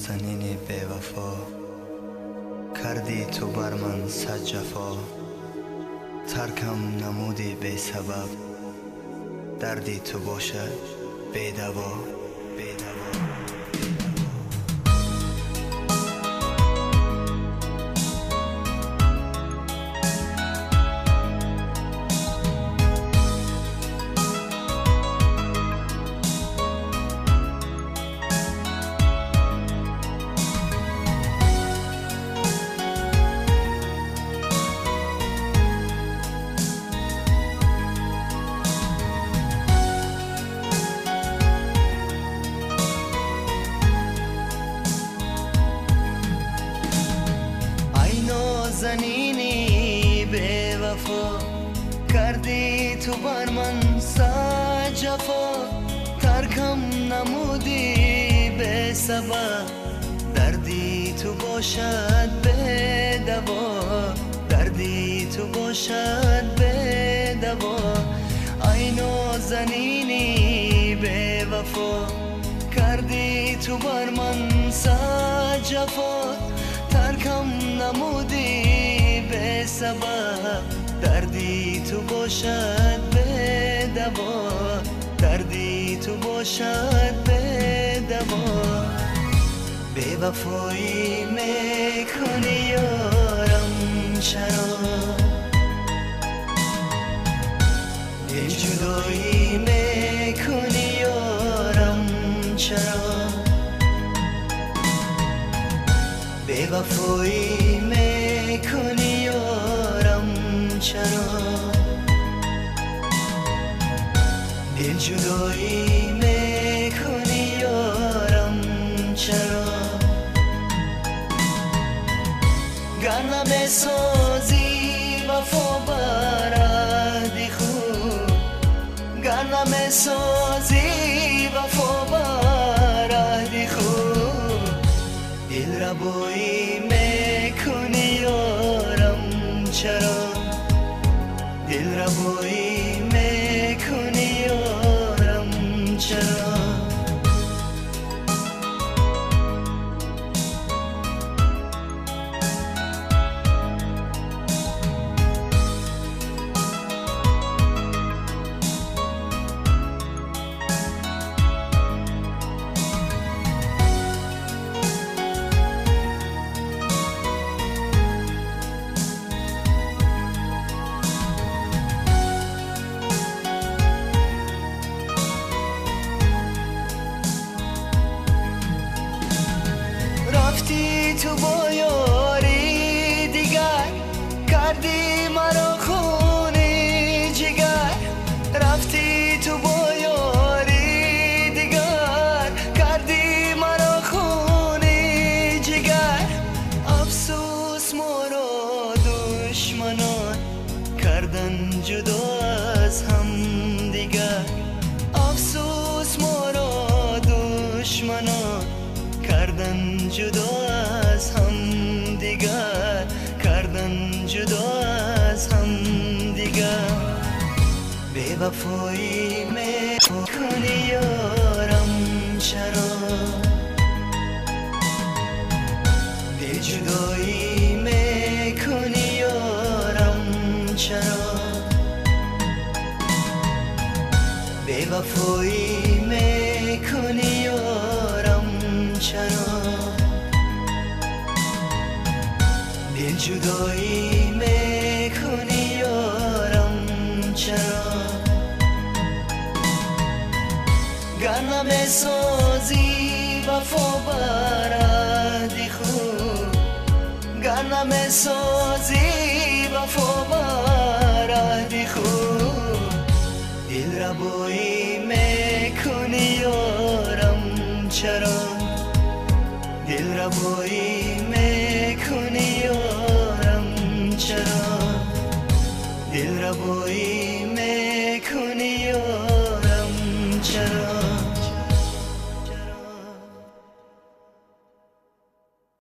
نازنین بی‌وفا، کردی تو بر من صد جفا. ترکم نمودی بی سبب، دردی تو باشد بی دوا. نازنینی بی وفا، کردی تو بر من صد جفا. ترکم نمودی بی سبب، دردی تو باشد بی دوا. دردی تو باشد بی دوا. ای نازنینی بی وفا، کردی تو بر من صد جفا. ترکم نمودی به سبب، دردی تو باشد به دوا. دردی تو باشد به دوا. بی وفایی میکنی یارم چرا، دل جدایی میکنی یارم چرا. بی وفایی میکنی یارم چرا، دل جدایی میکنی یارم چرا. گر نمیسازی وفا برادی خوب، گر نمیسازی وفا برادی خوب. دل ربایی میکنی یارم چرا، دل ربایی میکنی یارم چرا. رفتی تو با یاری دیگر، کردی مرا خونی جگر. رفتی تو با یاری دیگر، کردی مرا خونی جگر. افسوس ما را دشمنان کردن جدا از هم دیگر. افسوس ما را دشمنان کردن جدا از هم دیگر. کردن جدا از هم دیگر. بی وفایی میکنی یارم چرا، دل جدایی میکنی یارم چرا. بی وفایی میکنی یارم چرا، دل جدایی میکنی یارم چرا. گر نمیسازی وفا برادی خوب، گر نمیسازی وفا برادی